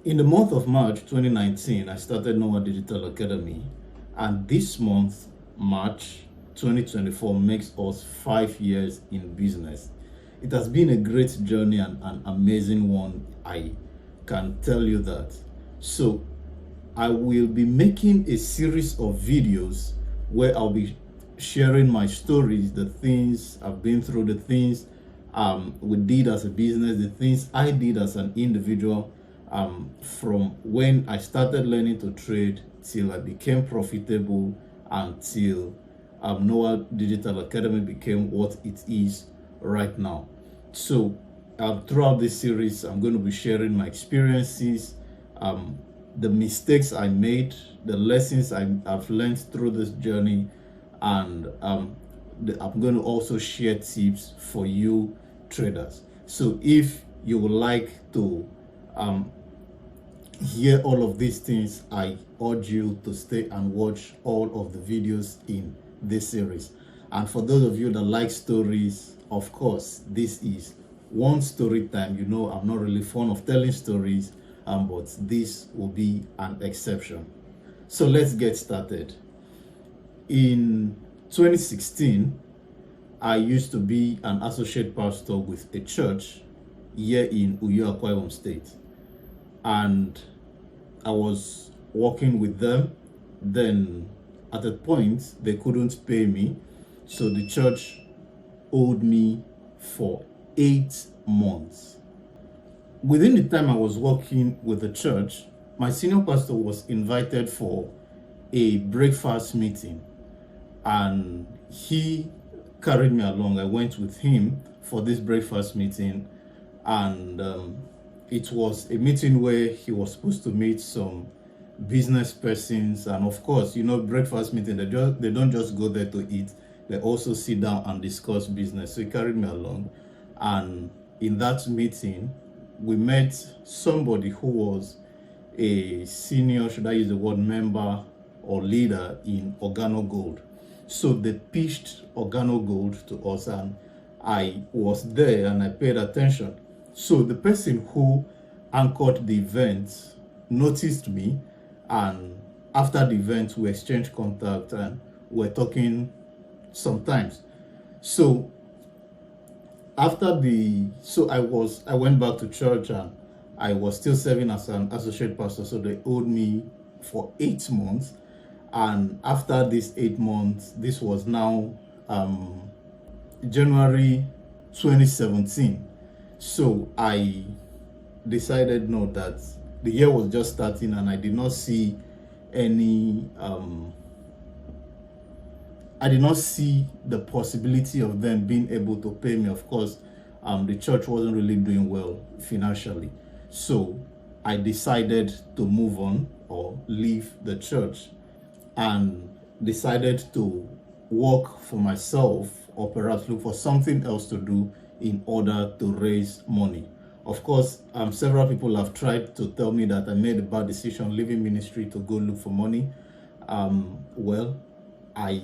In the month of March 2019, I started Noah Digital Academy, and this month, March 2024, makes us 5 years in business. It has been a great journey and an amazing one, I can tell you that. So, I will be making a series of videos where I'll be sharing my stories, the things I've been through, the things we did as a business, the things I did as an individual, from when I started learning to trade till I became profitable, until Noah Digital Academy became what it is right now. So throughout this series, I'm going to be sharing my experiences, the mistakes I made, the lessons I've learned through this journey, and I'm going to also share tips for you traders. So if you would like to hear all of these things, I urge you to stay and watch all of the videos in this series. And for those of you that like stories, of course, this is one story time. You know, I'm not really fond of telling stories, but this will be an exception. So let's get started. In 2016, I used to be an associate pastor with a church here in Uyo, Akwa Ibom State, and I was working with them. Then at a point they couldn't pay me, so the church owed me for 8 months. Within the time I was working with the church, my senior pastor was invited for a breakfast meeting, and he carried me along. I went with him for this breakfast meeting, and it was a meeting where he was supposed to meet some business persons. And of course, you know, breakfast meeting, they don't just go there to eat, they also sit down and discuss business. So he carried me along, and in that meeting we met somebody who was a senior, should I use the word, member or leader in Organo Gold. So they pitched Organo Gold to us, and I was there and I paid attention. So the person who anchored the event noticed me, and after the event we exchanged contact and we're talking sometimes. So I went back to church, and I was still serving as an associate pastor. So they owed me for 8 months. And after these 8 months, this was now January 2017. So I decided, no, that the year was just starting and I did not see any I did not see the possibility of them being able to pay me. Of course, the church wasn't really doing well financially. So I decided to move on or leave the church, and decided to work for myself, or perhaps look for something else to do in order to raise money. Of course, several people have tried to tell me that I made a bad decision leaving ministry to go look for money. Well, I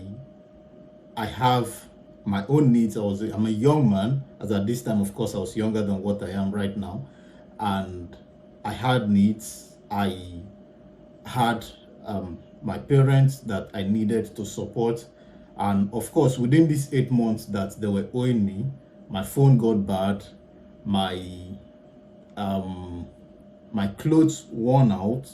have my own needs. I'm a young man, as at this time, of course, I was younger than what I am right now, and I had needs. I had my parents that I needed to support, and of course, within these 8 months that they were owing me, my phone got bad, my clothes worn out,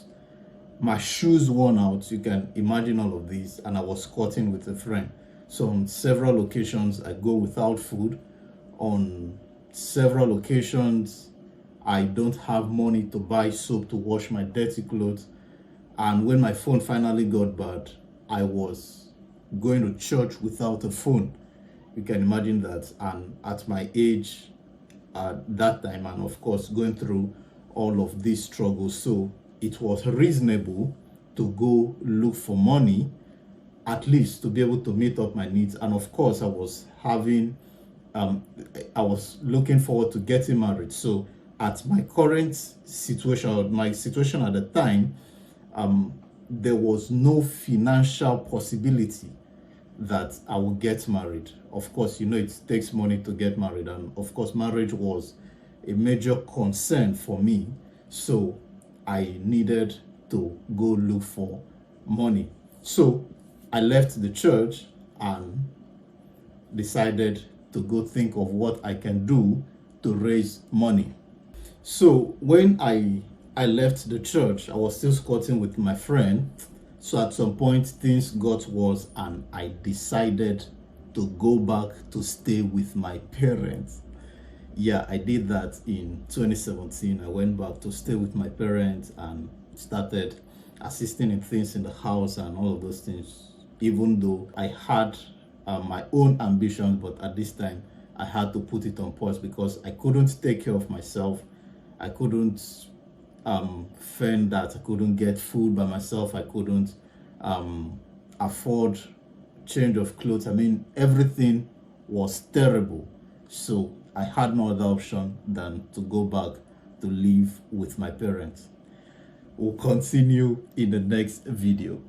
my shoes worn out. You can imagine all of this, and I was squatting with a friend. So on several occasions I go without food. On several occasions I don't have money to buy soap to wash my dirty clothes. And when my phone finally got bad, I was going to church without a phone. You can imagine that. And at my age at that time, and of course going through all of these struggles, so it was reasonable to go look for money, at least to be able to meet up my needs. And of course I was looking forward to getting married. So at my current situation, my situation at the time, there was no financial possibility that I would get married. Of course, you know, it takes money to get married, and of course marriage was a major concern for me. So I needed to go look for money. So I left the church and decided to go think of what I can do to raise money. So when I left the church, I was still squatting with my friend. So at some point things got worse and I decided to go back to stay with my parents. Yeah, I did that in 2017. I went back to stay with my parents and started assisting in things in the house and all of those things, even though I had my own ambitions, but at this time I had to put it on pause because I couldn't take care of myself. I couldn't fend that. I couldn't get food by myself. I couldn't afford change of clothes. I mean, everything was terrible. So I had no other option than to go back to live with my parents. We'll continue in the next video.